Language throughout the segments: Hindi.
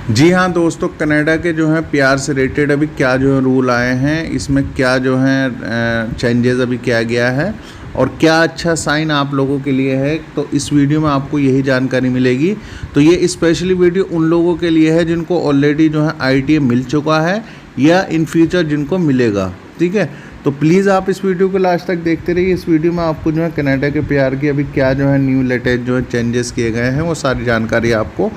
जी हाँ दोस्तों, कनाडा के जो है प्यार से रिलेटेड अभी क्या जो है रूल आए हैं, इसमें क्या जो है चेंजेस अभी किया गया है और क्या अच्छा साइन आप लोगों के लिए है, तो इस वीडियो में आपको यही जानकारी मिलेगी। तो ये स्पेशली वीडियो उन लोगों के लिए है जिनको ऑलरेडी जो है ITA मिल चुका है या इन फ्यूचर जिनको मिलेगा। ठीक है, तो प्लीज़ आप इस वीडियो को लास्ट तक देखते रहिए। इस वीडियो में आपको जो है कनाडा के प्यार की अभी क्या जो है न्यू लेटेस्ट जो है चेंजेस किए गए हैं वो सारी जानकारी आपको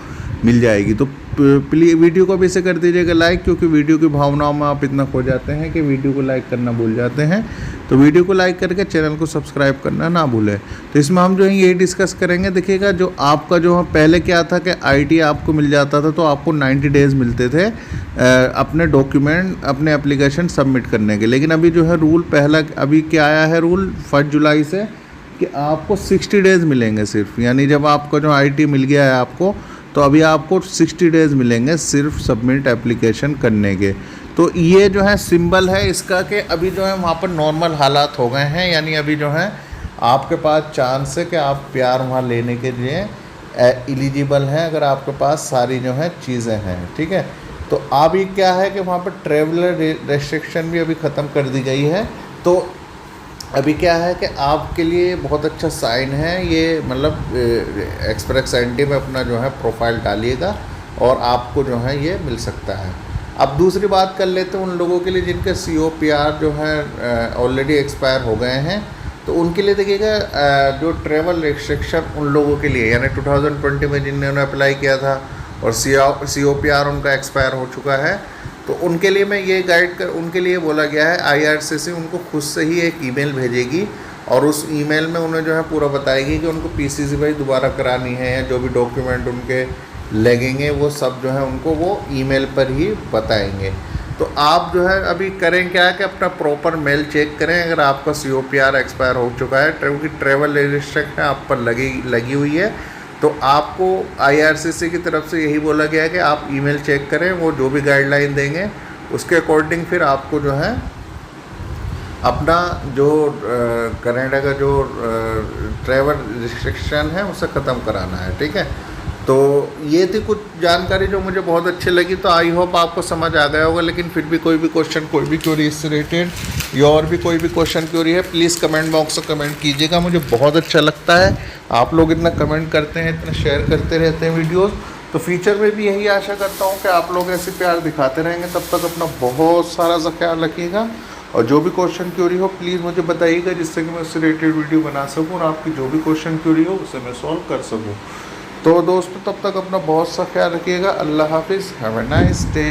मिल जाएगी। तो प्लीज़ वीडियो को भी इसे कर दीजिएगा लाइक, क्योंकि वीडियो की भावनाओं में आप इतना खो जाते हैं कि वीडियो को लाइक करना भूल जाते हैं। तो वीडियो को लाइक करके चैनल को सब्सक्राइब करना ना भूलें। तो इसमें हम जो है यही डिस्कस करेंगे। देखिएगा, जो आपका जो है पहले क्या था कि ITA आपको मिल जाता था तो आपको 90 डेज़ मिलते थे अपने डॉक्यूमेंट, अपने एप्लीकेशन सबमिट करने के। लेकिन अभी जो है रूल पहला अभी क्या आया है रूल 1 जुलाई से कि आपको 60 डेज़ मिलेंगे सिर्फ। यानी जब आपका जो ITA मिल गया है आपको, तो अभी आपको 60 डेज़ मिलेंगे सिर्फ सबमिट एप्लीकेशन करने के। तो ये जो है सिंबल है इसका कि अभी जो है वहाँ पर नॉर्मल हालात हो गए हैं। यानी अभी जो है आपके पास चांस है कि आप प्यार वहाँ लेने के लिए एलिजिबल हैं, अगर आपके पास सारी जो है चीज़ें हैं। ठीक है, तो अभी क्या है कि वहाँ पर ट्रेवलर रेस्ट्रिक्शन भी अभी ख़त्म कर दी गई है। तो अभी क्या है कि आपके लिए बहुत अच्छा साइन है ये, मतलब एक्सप्रेस एंटी में अपना जो है प्रोफाइल डालिएगा और आपको जो है ये मिल सकता है। अब दूसरी बात कर लेते हैं उन लोगों के लिए जिनके COPR जो है ऑलरेडी एक्सपायर हो गए हैं। तो उनके लिए देखिएगा, जो ट्रैवल रिस्ट्रिक्शन उन लोगों के लिए, यानी 2020 में जिन्होंने अप्लाई किया था और COPR उनका एक्सपायर हो चुका है, तो उनके लिए मैं ये उनके लिए बोला गया है IRCC उनको खुद से ही एक ईमेल भेजेगी और उस ईमेल में उन्हें जो है पूरा बताएगी कि उनको PCCY दोबारा करानी है या जो भी डॉक्यूमेंट उनके लगेंगे वो सब जो है उनको वो ईमेल पर ही बताएंगे। तो आप जो है अभी करें क्या कि अपना प्रॉपर मेल चेक करें। अगर आपका COPR एक्सपायर हो चुका है, क्योंकि ट्रैवल रिस्ट्रिक्शन आप पर लगी हुई है, तो आपको IRCC की तरफ से यही बोला गया है कि आप ईमेल चेक करें, वो जो भी गाइडलाइन देंगे उसके अकॉर्डिंग फिर आपको जो है अपना जो कनाडा का जो ट्रैवल रिस्ट्रिक्शन है उसे ख़त्म कराना है। ठीक है, तो ये थी कुछ जानकारी जो मुझे बहुत अच्छी लगी। तो आई होप आपको समझ आ गया होगा। लेकिन फिर भी कोई भी क्वेश्चन, कोई भी क्वेरी इससे रिलेटेड या और भी कोई भी क्वेश्चन क्वेरी है, प्लीज़ कमेंट बॉक्स में कमेंट कीजिएगा। मुझे बहुत अच्छा लगता है आप लोग इतना कमेंट करते हैं, इतना शेयर करते रहते हैं वीडियोज़। तो फ्यूचर में भी यही आशा करता हूँ कि आप लोग ऐसे प्यार दिखाते रहेंगे। तब तक अपना बहुत सारा सा ख्याल रखिएगा और जो भी क्वेश्चन क्वेरी हो प्लीज़ मुझे बताइएगा, जिससे कि मैं उससे रिलेटेड वीडियो बना सकूँ और आपकी जो भी क्वेश्चन क्वेरी हो उसे मैं सॉल्व कर सकूँ। तो दोस्तों, तब तक अपना बहुत सा ख्याल रखिएगा। अल्लाह हाफिज़, हैव अ नाइस डे।